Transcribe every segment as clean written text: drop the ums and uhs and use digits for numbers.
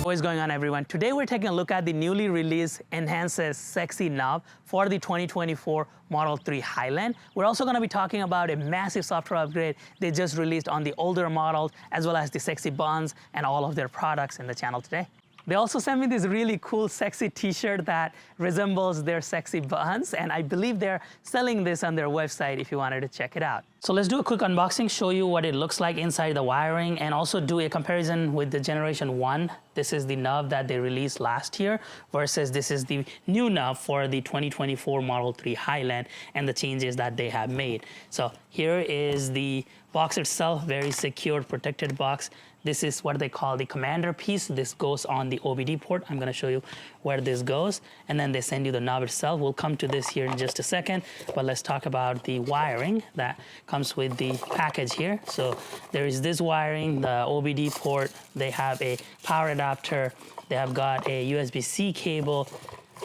What is going on, everyone? Today we're taking a look at the newly released enhanced sexy knob for the 2024 Model 3 Highland. We're also going to be talking about a massive software upgrade they just released on the older models, as well as the sexy buns and all of their products in the channel today. They also sent me this really cool sexy t-shirt that resembles their sexy buns, and I believe they're selling this on their website if you wanted to check it out. So let's do a quick unboxing, show you what it looks like inside the wiring, and also do a comparison with the Generation 1. This is the knob that they released last year versus this is the new knob for the 2024 Model 3 Highland and the changes that they have made. So here is the box itself, very secure, protected box. This is what they call the commander piece. This goes on the OBD port. I'm going to show you where this goes, and then they send you the knob itself. We'll come to this here in just a second, but let's talk about the wiring that comes with the package here. So there is this wiring, the OBD port. They have a power adapter. They have got a USB-C cable.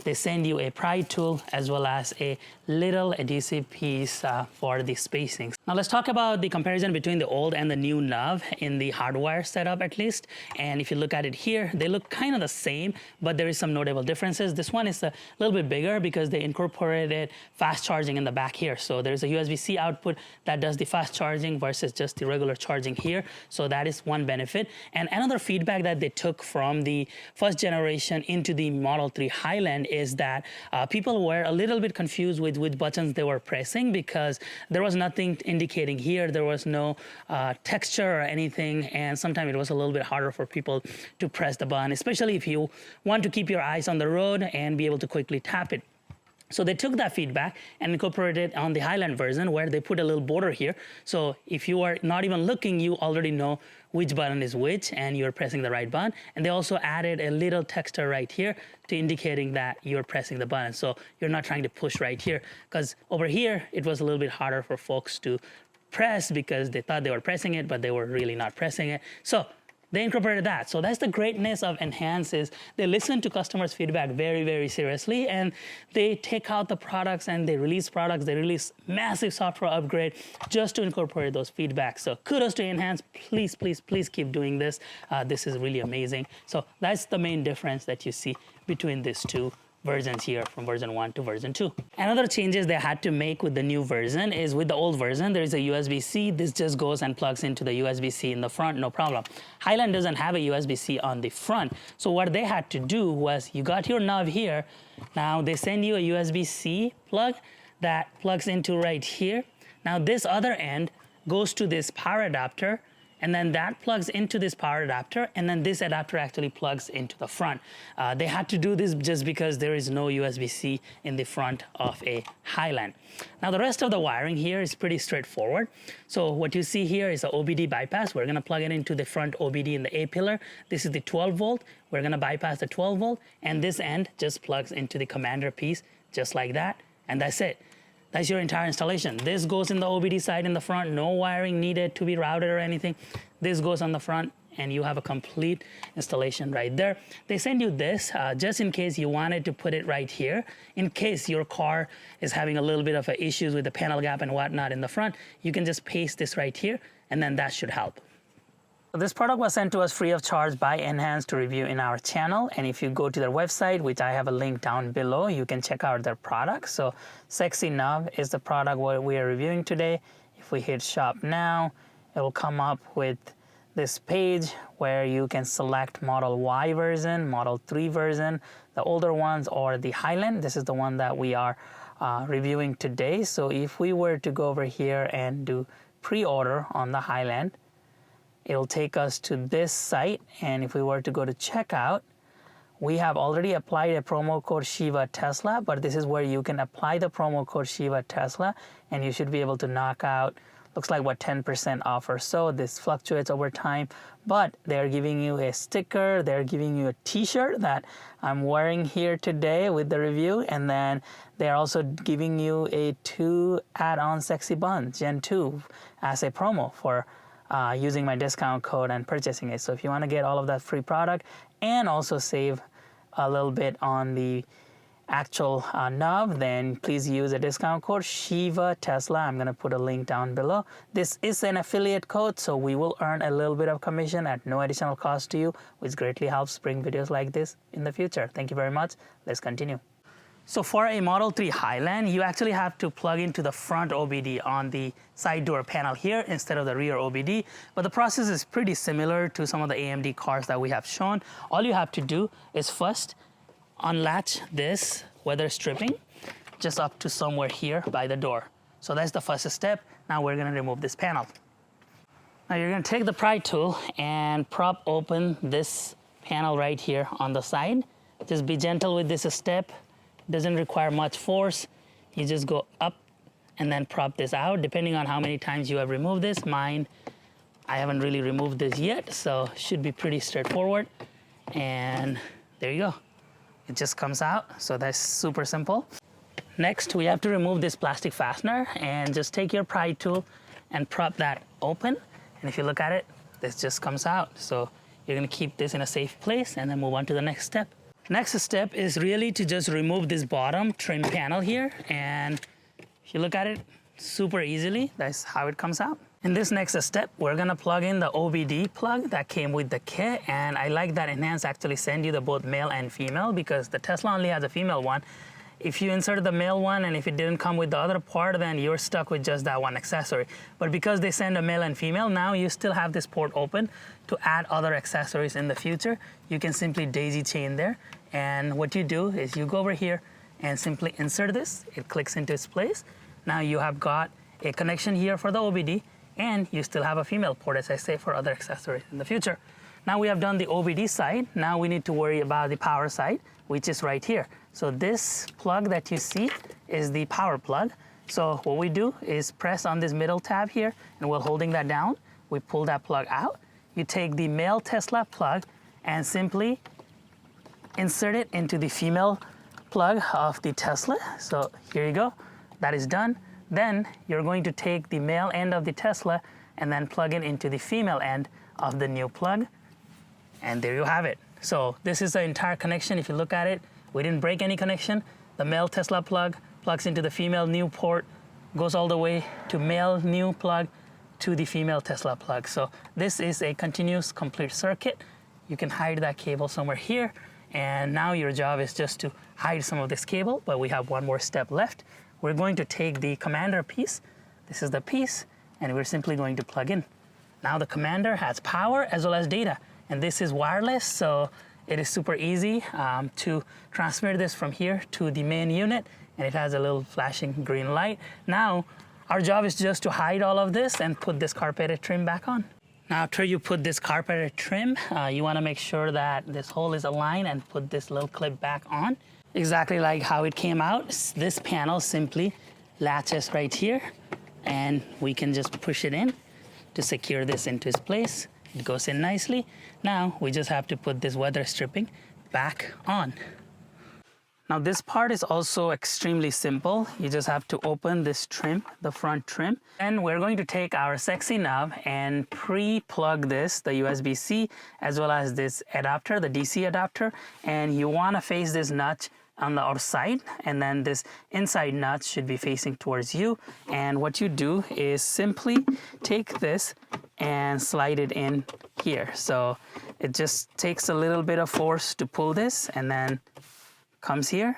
They send you a pry tool as well as a little adhesive piece for the spacing. Now let's talk about the comparison between the old and the new knob in the hardwire setup at least. And if you look at it here, they look kind of the same, but there is some notable differences. This one is a little bit bigger because they incorporated fast charging in the back here. So there's a USB-C output that does the fast charging versus just the regular charging here. So that is one benefit. And another feedback that they took from the first generation into the Model 3 Highland is that people were a little bit confused with which buttons they were pressing because there was nothing indicating here. There was no texture or anything, and sometimes it was a little bit harder for people to press the button, especially if you want to keep your eyes on the road and be able to quickly tap it. So they took that feedback and incorporated it on the Highland version where they put a little border here. So if you are not even looking, you already know which button is which and you're pressing the right button. And they also added a little texture right here to indicating that you're pressing the button. So you're not trying to push right here, because over here, it was a little bit harder for folks to press because they thought they were pressing it, but they were really not pressing it. So they incorporated that. So that's the greatness of Enhance, is they listen to customers' feedback very, very seriously, and they take out the products and they release products. They release massive software upgrade just to incorporate those feedbacks. So kudos to Enhance. Please, please, please keep doing this. This is really amazing. So that's the main difference that you see between these two versions here, from version 1 to version 2. Another changes they had to make with the new version is with the old version, there is a USB-C. This just goes and plugs into the USB-C in the front, no problem. Highland doesn't have a USB-C on the front. So what they had to do was, you got your knob here. Now they send you a USB-C plug that plugs into right here. Now this other end goes to this power adapter, and then that plugs into this power adapter, and then this adapter actually plugs into the front. They had to do this just because there is no USB-C in the front of a Highland. Now the rest of the wiring here is pretty straightforward. So what you see here is a OBD bypass. We're gonna plug it into the front OBD in the A pillar. This is the 12 volt. We're gonna bypass the 12 volt, and this end just plugs into the commander piece, just like that, and that's it. That's your entire installation. This goes in the OBD side in the front, no wiring needed to be routed or anything. This goes on the front, and you have a complete installation right there. They send you this just in case you wanted to put it right here. In case your car is having a little bit of issues with the panel gap and whatnot in the front, you can just paste this right here, and then that should help. This product was sent to us free of charge by Enhance to review in our channel, and if you go to their website, which I have a link down below, you can check out their products. So Sexy Knob is the product what we are reviewing today. If we hit shop now, it will come up with this page where you can select Model Y version, Model 3 version, the older ones, or the Highland. This is the one that we are reviewing today. So if we were to go over here and do pre-order on the Highland, it'll take us to this site, and if we were to go to checkout, we have already applied a promo code Shiva Tesla, but this is where you can apply the promo code Shiva Tesla, and you should be able to knock out, looks like what, 10% off or so. This fluctuates over time, but they're giving you a sticker, they're giving you a t-shirt that I'm wearing here today with the review, and then they're also giving you a 2 add-on sexy buns, Gen 2, as a promo for using my discount code and purchasing it. So if you want to get all of that free product and also save a little bit on the actual knob, then please use a discount code Shiva Tesla. I'm going to put a link down below. This is an affiliate code, so we will earn a little bit of commission at no additional cost to you, which greatly helps bring videos like this in the future. Thank you very much. Let's continue. So for a Model 3 Highland, you actually have to plug into the front OBD on the side door panel here instead of the rear OBD. But the process is pretty similar to some of the AMD cars that we have shown. All you have to do is first unlatch this weather stripping just up to somewhere here by the door. So that's the first step. Now we're gonna remove this panel. Now you're gonna take the pry tool and prop open this panel right here on the side. Just be gentle with this step. It doesn't require much force. You just go up and then prop this out, depending on how many times you have removed this. Mine, I haven't really removed this yet, so should be pretty straightforward. And there you go. It just comes out, so that's super simple. Next, we have to remove this plastic fastener and just take your pry tool and prop that open. And if you look at it, this just comes out. So you're gonna keep this in a safe place and then move on to the next step. Next step is really to just remove this bottom trim panel here. And if you look at it super easily, that's how it comes out. In this next step, we're gonna plug in the OBD plug that came with the kit. And I like that Enhance actually send you the both male and female, because the Tesla only has a female one. If you insert the male one and if it didn't come with the other part, then you're stuck with just that one accessory. But because they send a male and female, now you still have this port open to add other accessories in the future. You can simply daisy chain there. And what you do is you go over here and simply insert this. It clicks into its place. Now you have got a connection here for the OBD, and you still have a female port, as I say, for other accessories in the future. Now we have done the OBD side. Now we need to worry about the power side, which is right here. So this plug that you see is the power plug. So what we do is press on this middle tab here, and while holding that down, we pull that plug out. You take the male Tesla plug and simply insert it into the female plug of the Tesla. So here you go, that is done. Then you're going to take the male end of the Tesla and then plug it into the female end of the new plug. And there you have it. So this is the entire connection. If you look at it, we didn't break any connection. The male Tesla plug plugs into the female new port, goes all the way to male new plug to the female Tesla plug. So this is a continuous complete circuit. You can hide that cable somewhere here. And now your job is just to hide some of this cable, but we have one more step left. We're going to take the commander piece. This is the piece, and we're simply going to plug in. Now the commander has power as well as data, and this is wireless, so it is super easy to transmit this from here to the main unit, and it has a little flashing green light. Now, our job is just to hide all of this and put this carpeted trim back on. Now, after you put this carpeted trim, you want to make sure that this hole is aligned and put this little clip back on. Exactly like how it came out. This panel simply latches right here, and we can just push it in to secure this into its place. It goes in nicely. Now, we just have to put this weather stripping back on. Now this part is also extremely simple. You just have to open this trim, the front trim. And we're going to take our sexy knob and pre-plug this, the USB-C, as well as this adapter, the DC adapter. And you want to face this notch on the outside, and then this inside notch should be facing towards you. And what you do is simply take this and slide it in here. So it just takes a little bit of force to pull this, and then comes here,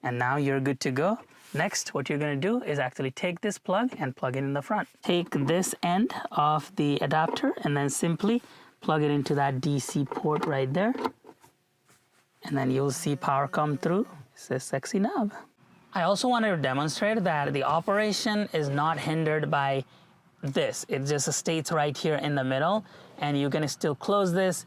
and now you're good to go. Next, what you're gonna do is actually take this plug and plug it in the front. Take this end of the adapter and then simply plug it into that DC port right there. And then you'll see power come through. It says sexy knob. I also wanted to demonstrate that the operation is not hindered by this. It just stays right here in the middle, and you can still close this,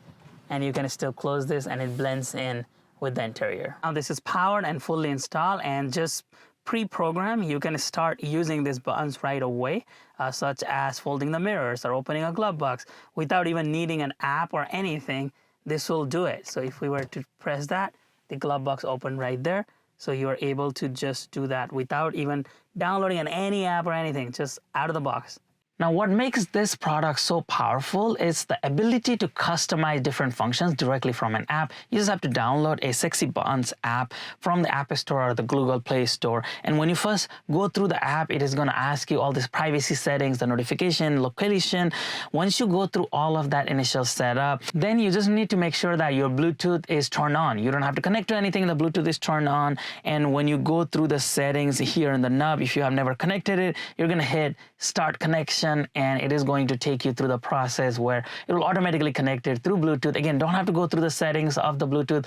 and you can still close this, and it blends in with the interior. Now this is powered and fully installed, and just pre-program, you can start using these buttons right away, such as folding the mirrors or opening a glove box without even needing an app or anything. This will do it. So if we were to press that, the glove box opened right there. So you are able to just do that without even downloading any app or anything, just out of the box. Now, what makes this product so powerful is the ability to customize different functions directly from an app. You just have to download a Sexy Buttons app from the App Store or the Google Play Store. And when you first go through the app, it is going to ask you all these privacy settings, the notification, location. Once you go through all of that initial setup, then you just need to make sure that your Bluetooth is turned on. You don't have to connect to anything. The Bluetooth is turned on. And when you go through the settings here in the nub, if you have never connected it, you're going to hit start connection, and it is going to take you through the process where it will automatically connect it through Bluetooth. Again, don't have to go through the settings of the Bluetooth.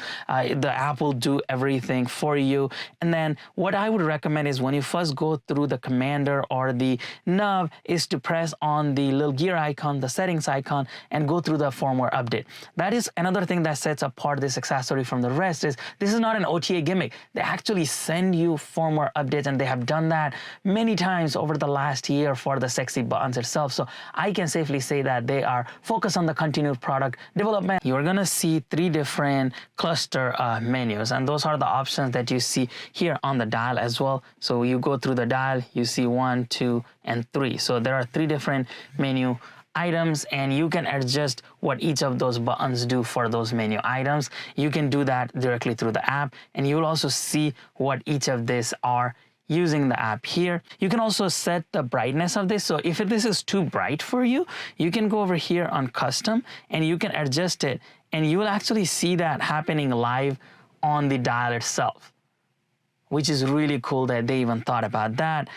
The app will do everything for you. And then what I would recommend is when you first go through the commander or the nub is to press on the little gear icon, the settings icon, and go through the firmware update. That is another thing that sets apart this accessory from the rest. Is this is not an OTA gimmick. They actually send you firmware updates, and they have done that many times over the last year for the Sexy Buttons itself. So I can safely say that they are focused on the continued product development. You're gonna see 3 different cluster menus, and those are the options that you see here on the dial as well. So you go through the dial, you see 1, 2, and 3. So there are 3 different menu items, and you can adjust what each of those buttons do for those menu items. You can do that directly through the app, and you will also see what each of these are using the app here. You can also set the brightness of this. So if this is too bright for you, you can go over here on custom and you can adjust it, and you will actually see that happening live on the dial itself, which is really cool that they even thought about that.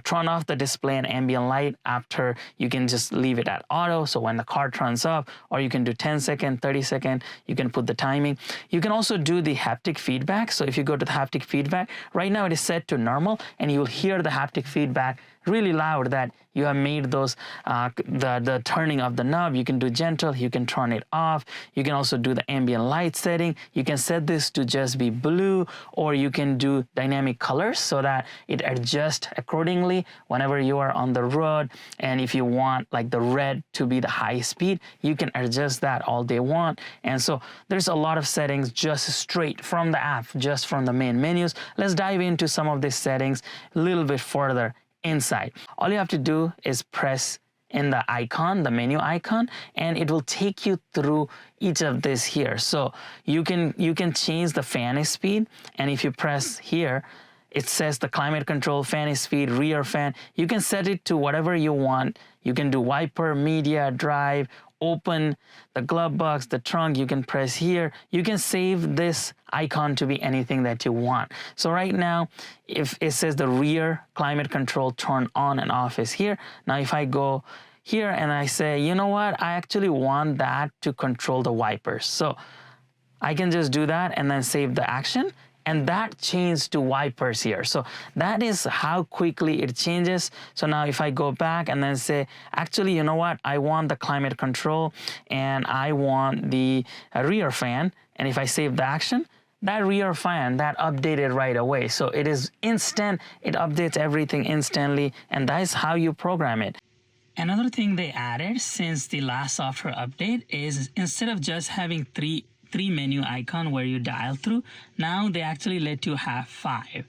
Turn off the display and ambient light after. You can just leave it at auto, so when the car turns off, or you can do 10 second, 30 second, you can put the timing. You can also do the haptic feedback. So if you go to the haptic feedback, right now it is set to normal, and you'll hear the haptic feedback really loud that you have made those, the turning of the knob. You can do gentle, you can turn it off. You can also do the ambient light setting. You can set this to just be blue, or you can do dynamic colors so that it adjusts accordingly whenever you are on the road. And if you want like the red to be the high speed, you can adjust that all they want. And so there's a lot of settings just straight from the app, just from the main menus. Let's dive into some of these settings a little bit further inside. All you have to do is press in the icon, the menu icon, and it will take you through each of this here. So you can change the fan speed, and if you press here, it says the climate control, fan speed, rear fan. You can set it to whatever you want. You can do wiper, media, drive, open, the glove box, the trunk. You can press here. You can save this icon to be anything that you want. So right now, if it says the rear climate control turn on and off is here. Now if I go here and I say, you know what, I actually want that to control the wipers. So I can just do that and then save the action. And that changed to wipers here. So that is how quickly it changes. So now if I go back and then say, actually, you know what? I want the climate control and I want the rear fan. And if I save the action, that rear fan, that updated right away. So it is instant. It updates everything instantly. And that is how you program it. Another thing they added since the last software update is instead of just having three menu icon where you dial through, now they actually let you have 5.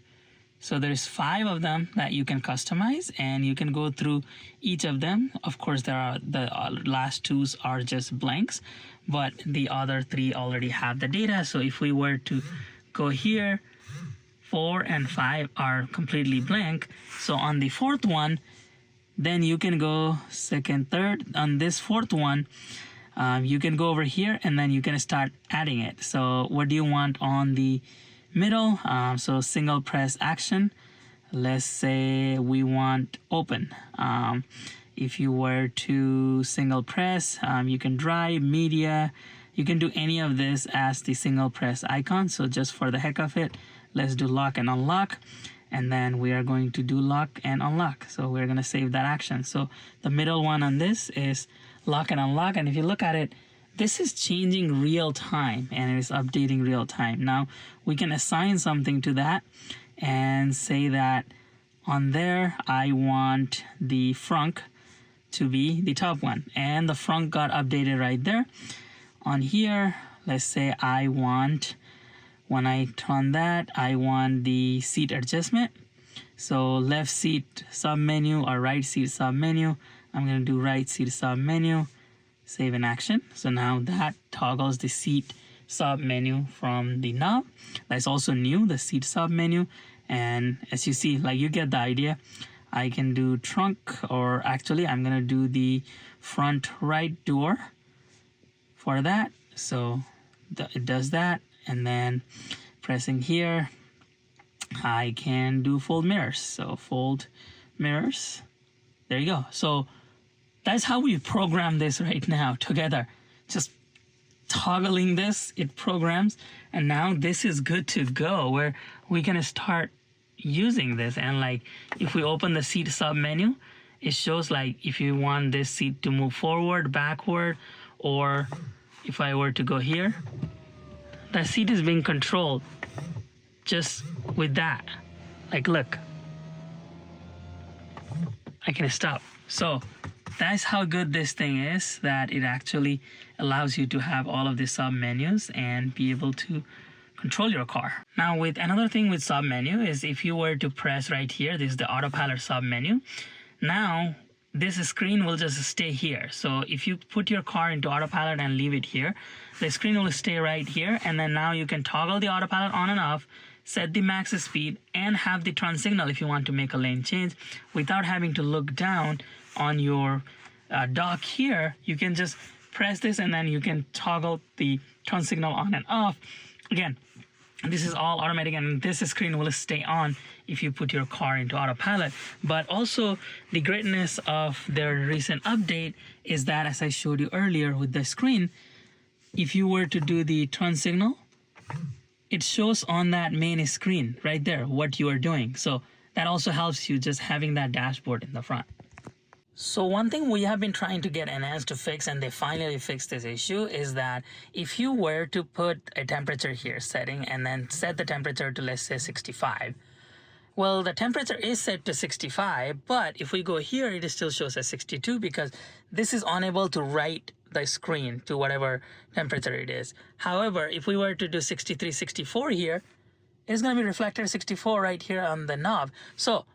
So there's 5 of them that you can customize, and you can go through each of them. Of course, there are the last 2s are just blanks, but the other 3 already have the data. So if we were to go here, 4 and 5 are completely blank. So on the 4th one, then you can go 2nd, 3rd. On this 4th one, you can go over here and then you can start adding it. So what do you want on the middle? So single press action. Let's say we want open. If you were to single press, you can drive, media. You can do any of this as the single press icon. So just for the heck of it, let's do lock and unlock. And then we are going to do lock and unlock. So we're going to save that action. So the middle one on this is lock and unlock. And if you look at it, this is changing real time and it is updating real time. Now we can assign something to that and say that on there, I want the frunk to be the top one. And the frunk got updated right there. On here, let's say I want, when I turn that, I want the seat adjustment. So left seat submenu or right seat submenu, I'm gonna do right seat sub menu, save in action. So now that toggles the seat sub menu from the knob. That's also new, the seat sub menu. And as you see, like, you get the idea. I can do trunk, or actually I'm gonna do the front right door for that. So it does that, and then pressing here, I can do fold mirrors. So fold mirrors, there you go. So that's how we program this right now together. Just toggling this, it programs, and now this is good to go, where we can start using this. And like, if we open the seat sub menu, it shows like if you want this seat to move forward, backward, or if I were to go here, the seat is being controlled just with that. Like, look, I can stop. So that's how good this thing is, that it actually allows you to have all of the sub menus and be able to control your car. Now, with another thing with sub menu is if you were to press right here, this is the Autopilot sub menu. Now this screen will just stay here. So if you put your car into Autopilot and leave it here, the screen will stay right here, and then now you can toggle the Autopilot on and off, set the max speed, and have the turn signal if you want to make a lane change without having to look down on your dock here. You can just press this and then you can toggle the turn signal on and off. Again, this is all automatic, and this screen will stay on if you put your car into Autopilot. But also, the greatness of their recent update is that, as I showed you earlier with the screen, if you were to do the turn signal, it shows on that main screen right there what you are doing. So that also helps you, just having that dashboard in the front. So one thing we have been trying to get Enhance to fix, and they finally fixed this issue, is that if you were to put a temperature here setting and then set the temperature to, let's say, 65, well, the temperature is set to 65, but if we go here, it still shows as 62 because this is unable to write the screen to whatever temperature it is. However, if we were to do 63, 64 here, it's going to be reflected 64 right here on the knob. So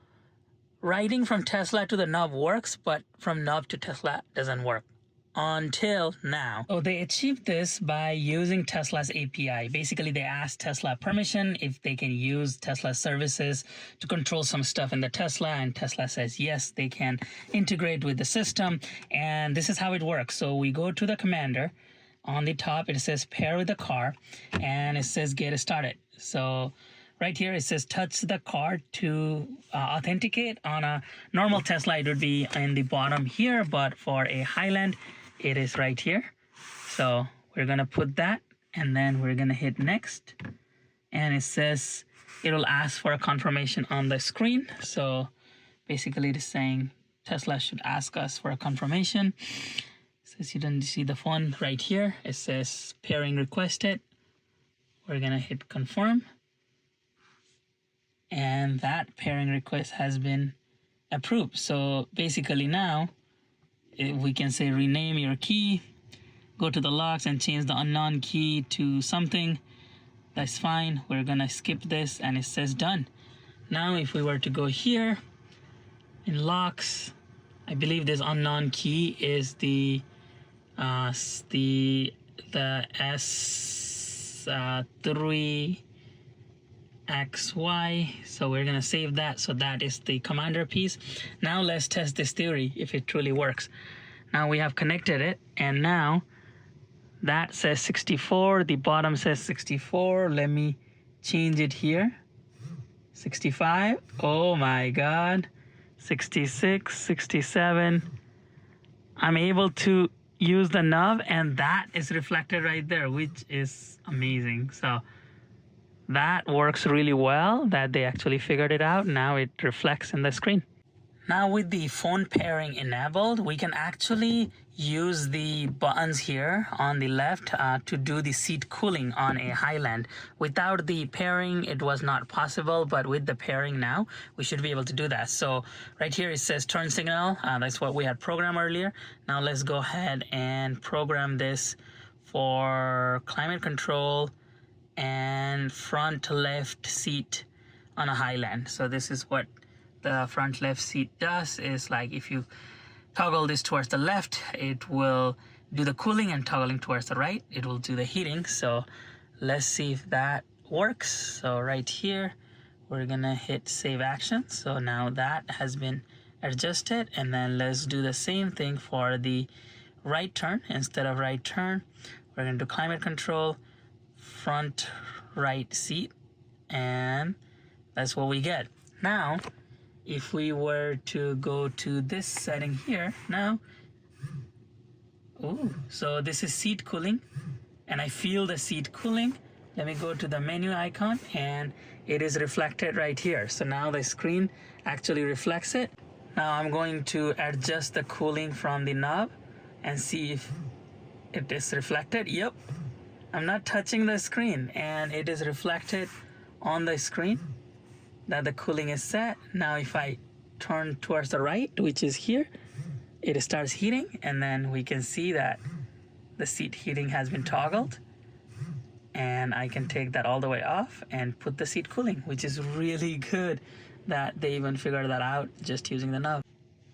writing from Tesla to the knob works, but from knob to Tesla doesn't work until now. So they achieved this by using Tesla's API. Basically, they asked Tesla permission if they can use Tesla services to control some stuff in the Tesla, and Tesla says yes, they can integrate with the system. And this is how it works. So we go to the commander. On the top, it says pair with the car, and it says get started. So right here, it says touch the car to authenticate. On a normal Tesla, it would be in the bottom here, but for a Highland, it is right here. So we're gonna put that, and then we're gonna hit next. And it says, it'll ask for a confirmation on the screen. So basically it is saying Tesla should ask us for a confirmation. It says you didn't see the phone right here. It says pairing requested. We're gonna hit confirm. And that pairing request has been approved. So basically now we can say rename your key, go to the locks and change the unknown key to something. That's fine. We're gonna skip this, and it says done. Now if we were to go here in locks, I believe this unknown key is the S3XY. So we're gonna save that. So that is the commander piece. Now let's test this theory if it truly works. Now we have connected it, and now that says 64, the bottom says 64. Let me change it here. 65. Oh my god. 66, 67. I'm able to use the knob, and that is reflected right there, which is amazing. So that works really well, that they actually figured it out. Now it reflects in the screen. Now with the phone pairing enabled, we can actually use the buttons here on the left to do the seat cooling on a Highland. Without the pairing, it was not possible, but with the pairing now, we should be able to do that. So right here it says turn signal. That's what we had programmed earlier. Now let's go ahead and program this for climate control and front left seat on a Highland. So this is what the front left seat does, is like if you toggle this towards the left, it will do the cooling, and toggling towards the right, it will do the heating. So let's see if that works. So right here, we're gonna hit save action. So now that has been adjusted, and then let's do the same thing for the right turn. Instead of right turn, we're gonna do climate control, front right seat, and that's what we get. Now, if we were to go to this setting here, now, ooh, so this is seat cooling, and I feel the seat cooling. Let me go to the menu icon, and it is reflected right here. So now the screen actually reflects it. Now I'm going to adjust the cooling from the knob and see if it is reflected. Yep, I'm not touching the screen, and it is reflected on the screen that the cooling is set. Now if I turn towards the right, which is here, it starts heating, and then we can see that the seat heating has been toggled, and I can take that all the way off and put the seat cooling, which is really good that they even figured that out just using the knob.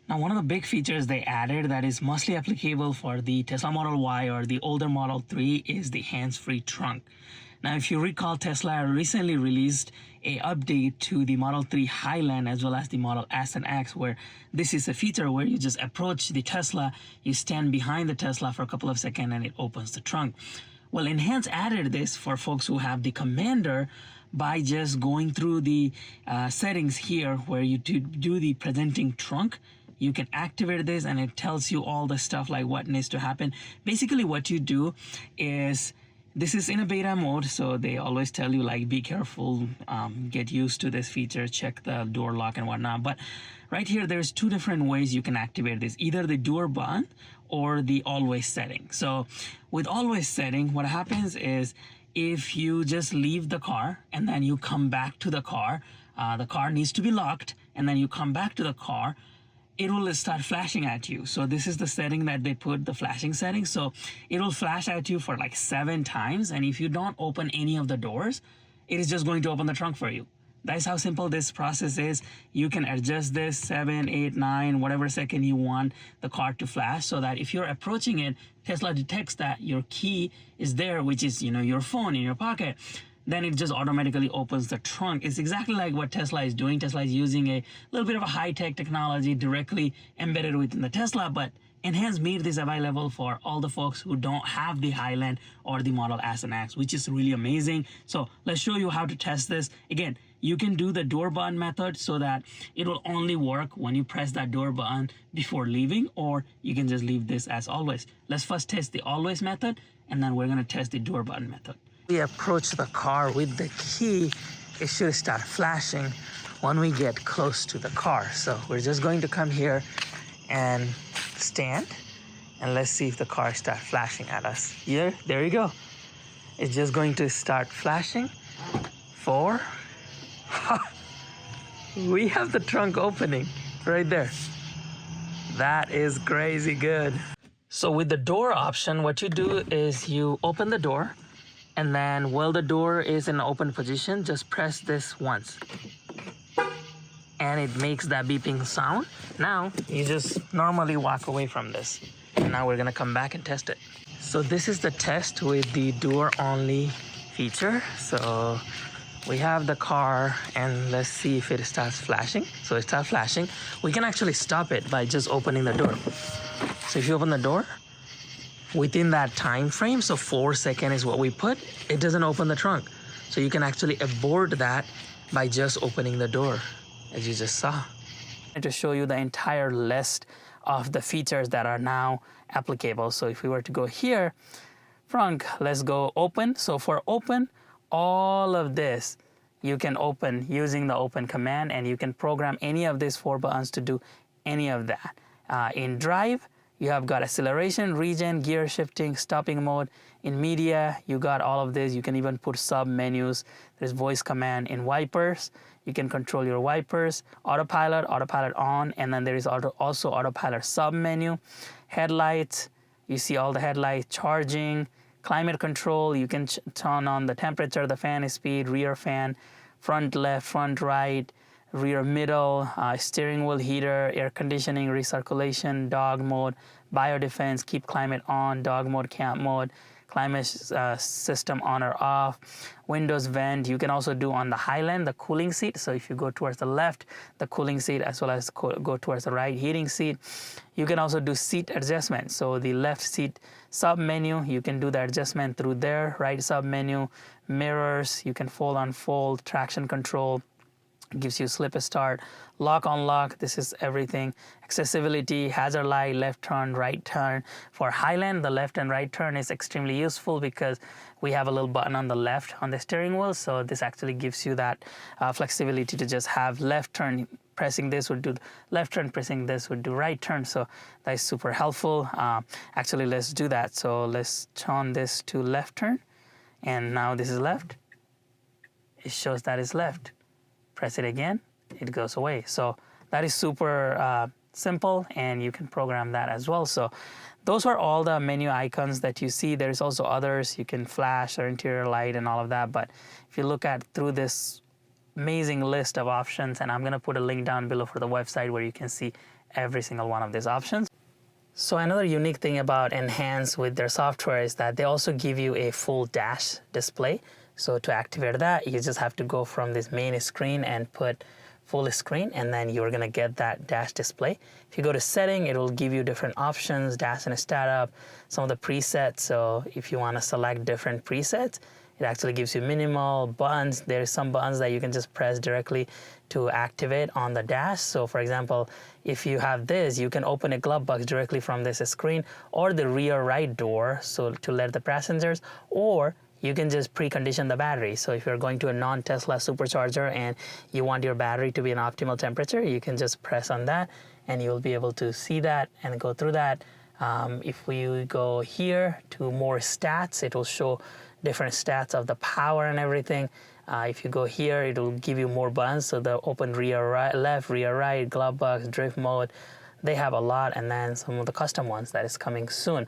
Now, one of the big features they added that is mostly applicable for the Tesla Model Y or the older Model 3 is the hands-free trunk. Now, if you recall, Tesla recently released a update to the Model 3 Highland as well as the Model S and X, where this is a feature where you just approach the Tesla, you stand behind the Tesla for a couple of seconds, and it opens the trunk. Well, Enhance added this for folks who have the Commander by just going through the settings here where you do the presenting trunk. You can activate this, and it tells you all the stuff like what needs to happen. Basically, what you do is, this is in a beta mode, so they always tell you like be careful, get used to this feature, check the door lock and whatnot. But right here, there's two different ways you can activate this, either the door button or the always setting. So with always setting, what happens is if you just leave the car and then you come back to the car needs to be locked, and then you come back to the car, it will start flashing at you. So this is the setting that they put, the flashing setting. So it will flash at you for like 7 times. And if you don't open any of the doors, it is just going to open the trunk for you. That's how simple this process is. You can adjust this 7, 8, 9, whatever second you want the car to flash, so that if you're approaching it, Tesla detects that your key is there, which is, your phone in your pocket. Then it just automatically opens the trunk. It's exactly like what Tesla is doing. Tesla is using a little bit of a high-tech technology directly embedded within the Tesla, but Enhance made this available for all the folks who don't have the Highland or the Model S and X, which is really amazing. So let's show you how to test this. Again, you can do the door button method so that it will only work when you press that door button before leaving, or you can just leave this as always. Let's first test the always method, and then we're gonna test the door button method. We approach the car with the key, it should start flashing when we get close to the car. So we're just going to come here and stand, and let's see if the car starts flashing at us. Here, there you go. It's just going to start flashing. 4. We have the trunk opening right there. That is crazy good. So with the door option, what you do is you open the door, and then while the door is in open position, just press this once. And it makes that beeping sound. Now, you just normally walk away from this. And now we're gonna come back and test it. So this is the test with the door only feature. So we have the car, and let's see if it starts flashing. So it starts flashing. We can actually stop it by just opening the door. So if you open the door, within that time frame, so 4 seconds is what we put, it doesn't open the trunk. So you can actually abort that by just opening the door, as you just saw. And to show you the entire list of the features that are now applicable. So if we were to go here, trunk, let's go open. So for open, all of this you can open using the open command, and you can program any of these 4 buttons to do any of that. In drive, you have got acceleration, regen, gear shifting, stopping mode. In media, you got all of this. You can even put sub menus. There's voice command. In wipers, you can control your wipers. Autopilot, autopilot on, and then there is also autopilot sub menu. Headlights, you see all the headlights. Charging, climate control, you can turn on the temperature, the fan speed, rear fan, front left, front right, rear middle, steering wheel heater, air conditioning, recirculation, dog mode, biodefense, keep climate on, dog mode, camp mode, climate system on or off, windows vent. You can also do on the Highland the cooling seat. So if you go towards the left, the cooling seat, as well as go towards the right, heating seat. You can also do seat adjustment. So the left seat sub menu, you can do the adjustment through there. Right sub menu, mirrors, you can fold unfold, traction control, gives you slip start, lock unlock. This is everything. Accessibility, hazard light, left turn, right turn. For Highland, the left and right turn is extremely useful because we have a little button on the left on the steering wheel. So this actually gives you that flexibility to just have left turn. Pressing this would do left turn, pressing this would do right turn. So that is super helpful. Actually, let's do that. So let's turn this to left turn. And now this is left. It shows that it's left. Press it again, it goes away. So that is super simple, and you can program that as well. So those are all the menu icons that you see. There's also others. You can flash or interior light and all of that. But if you look at through this amazing list of options, and I'm gonna put a link down below for the website where you can see every single one of these options. So another unique thing about Enhance with their software is that they also give you a full dash display. So to activate that, you just have to go from this main screen and put full screen, and then you're gonna get that dash display. If you go to setting, it will give you different options, dash and startup, some of the presets. So if you wanna select different presets, it actually gives you minimal buttons. There's some buttons that you can just press directly to activate on the dash. So for example, if you have this, you can open a glove box directly from this screen, or the rear right door, so to let the passengers, or you can just precondition the battery. So if you're going to a non-Tesla supercharger and you want your battery to be an optimal temperature, you can just press on that and you'll be able to see that and go through that. If we go here to more stats, it will show different stats of the power and everything. If you go here, it will give you more buttons. So the open rear right, left, rear right, glove box, drift mode, they have a lot, and then some of the custom ones that is coming soon.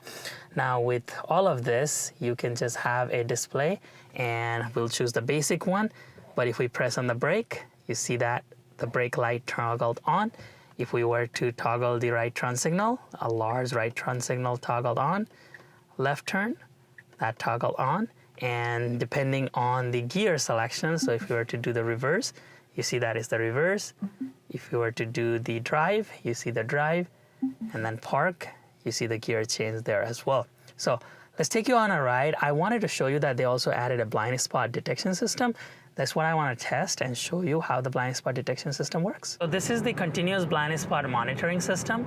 Now with all of this, you can just have a display, and we'll choose the basic one. But if we press on the brake, you see that the brake light toggled on. If we were to toggle the right turn signal, a large right turn signal toggled on, left turn, that toggle on, and depending on the gear selection, so if you were to do the reverse, you see that is the reverse. If you were to do the drive, you see the drive, and then park, you see the gear change there as well. So let's take you on a ride. I wanted to show you that they also added a blind spot detection system. That's what I want to test and show you how the blind spot detection system works. So this is the continuous blind spot monitoring system.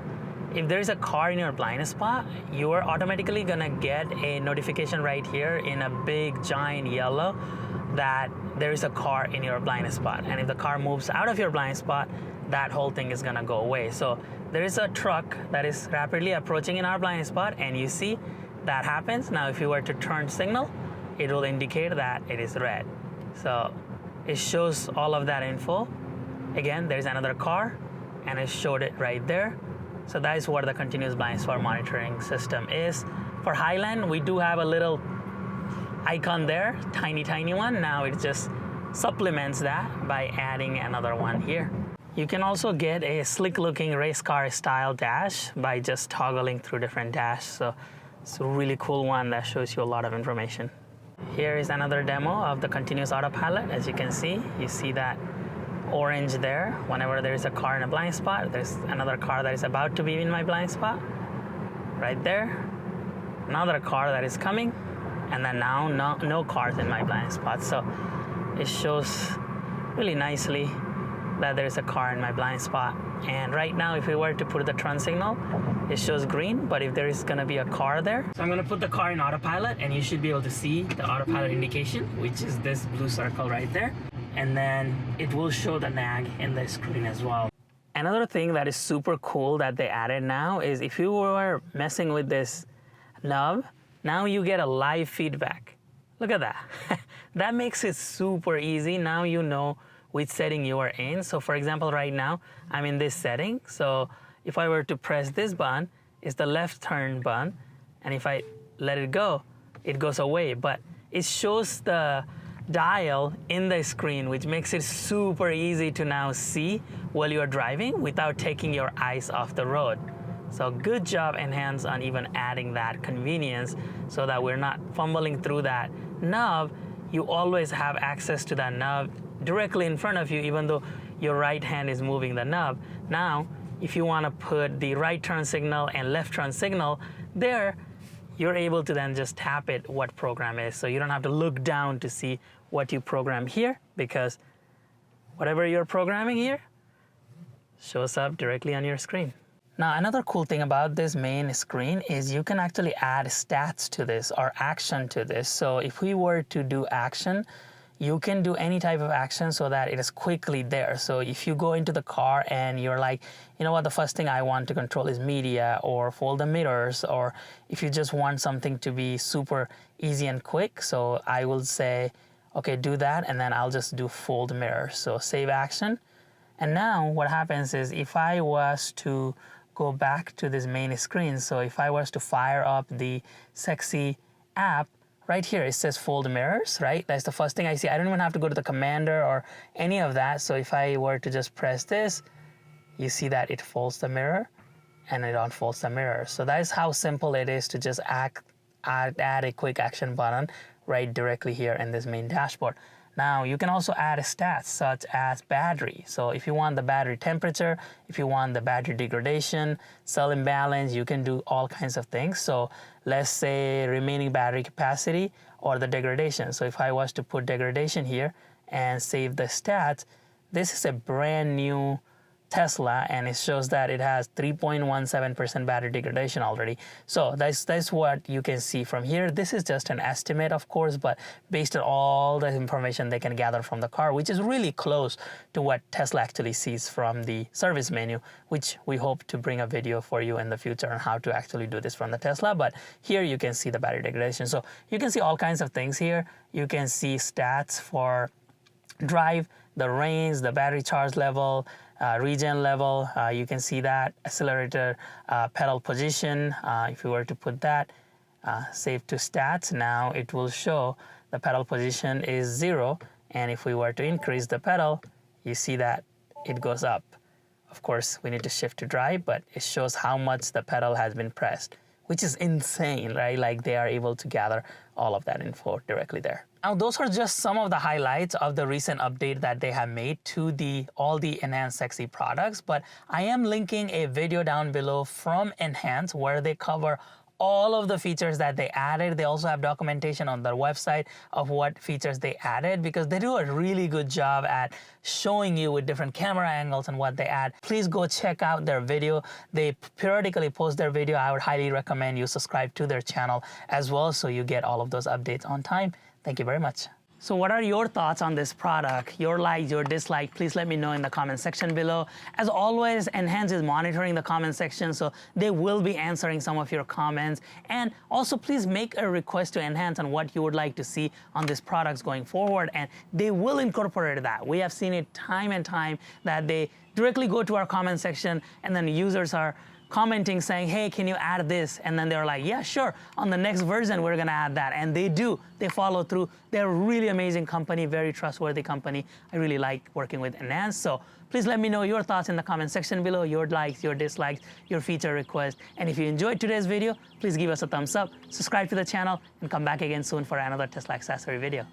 If there is a car in your blind spot, you are automatically gonna get a notification right here in a big giant yellow that there is a car in your blind spot. And if the car moves out of your blind spot, that whole thing is gonna go away. So there is a truck that is rapidly approaching in our blind spot, and you see that happens. Now if you were to turn signal, it will indicate that it is red. So it shows all of that info. Again, there's another car, and it showed it right there. So that is what the continuous blind spot monitoring system is. For Highland, we do have a little icon there, tiny one. Now it just supplements that by adding another one here. You can also get a slick looking race car style dash by just toggling through different dash. So it's a really cool one that shows you a lot of information. Here is another demo of the continuous autopilot. As you can see, you see that orange there. Whenever there is a car in a blind spot, there's another car that is about to be in my blind spot. Right there. Another car that is coming. And then now no cars in my blind spot. So it shows really nicely that there is a car in my blind spot. And right now, if we were to put the turn signal, it shows green, but if there is gonna be a car there. So I'm gonna put the car in autopilot, and you should be able to see the autopilot indication, which is this blue circle right there. And then it will show the nag in the screen as well. Another thing that is super cool that they added now is if you were messing with this knob, now you get a live feedback. Look at that. That makes it super easy. Now you know which setting you are in. So for example, right now, I'm in this setting. So if I were to press this button, it's the left turn button. And if I let it go, it goes away. But it shows the dial in the screen, which makes it super easy to now see while you're driving without taking your eyes off the road. So good job, Enhance, on even adding that convenience so that we're not fumbling through that knob. You always have access to that knob directly in front of you, even though your right hand is moving the knob. Now, if you want to put the right turn signal and left turn signal there, you're able to then just tap it what program is. So you don't have to look down to see what you program here, because whatever you're programming here shows up directly on your screen. Now, another cool thing about this main screen is you can actually add stats to this or action to this. So if we were to do action, you can do any type of action so that it is quickly there. So if you go into the car and you're like, you know what, the first thing I want to control is media or fold the mirrors, or if you just want something to be super easy and quick, so I will say, okay, do that, and then I'll just do fold mirrors. So save action. And now what happens is if I was to go back to this main screen, so if I was to fire up the Sexy app, right here it says fold mirrors, right? That's the first thing I see. I don't even have to go to the commander or any of that. So if I were to just press this, you see that it folds the mirror and it unfolds the mirror. So that is how simple it is to just add a quick action button right directly here in this main dashboard. Now you can also add stats such as battery. So if you want the battery temperature, if you want the battery degradation, cell imbalance, you can do all kinds of things. So let's say remaining battery capacity or the degradation. So if I was to put degradation here and save the stats, this is a brand new Tesla, and it shows that it has 3.17% battery degradation already. So that's what you can see from here. This is just an estimate, of course, but based on all the information they can gather from the car, which is really close to what Tesla actually sees from the service menu, which we hope to bring a video for you in the future on how to actually do this from the Tesla. But here you can see the battery degradation. So you can see all kinds of things here. You can see stats for drive, the range, the battery charge level, regen level. You can see that accelerator pedal position. If you were to put that, save to stats, now it will show the pedal position is 0, and if we were to increase the pedal, you see that it goes up. Of course, we need to shift to drive, but it shows how much the pedal has been pressed, which is insane, right? Like they are able to gather all of that info directly there. Now, those are just some of the highlights of the recent update that they have made to all the Enhance Sexy products, but I am linking a video down below from Enhance where they cover all of the features that they added. They also have documentation on their website of what features they added, because they do a really good job at showing you with different camera angles and what they add. Please go check out their video. They periodically post their video. I would highly recommend you subscribe to their channel as well so you get all of those updates on time. Thank you very much. So what are your thoughts on this product? Your likes, your dislike, please let me know in the comment section below. As always, Enhance is monitoring the comment section, so they will be answering some of your comments. And also, please make a request to Enhance on what you would like to see on these products going forward, and they will incorporate that. We have seen it time and time that they directly go to our comment section, and then users are commenting saying, hey, can you add this? And then they're like, yeah, sure. On the next version, we're gonna add that. And they do, they follow through. They're a really amazing company, very trustworthy company. I really like working with Enhance. So please let me know your thoughts in the comment section below, your likes, your dislikes, your feature requests. And if you enjoyed today's video, please give us a thumbs up, subscribe to the channel, and come back again soon for another Tesla accessory video.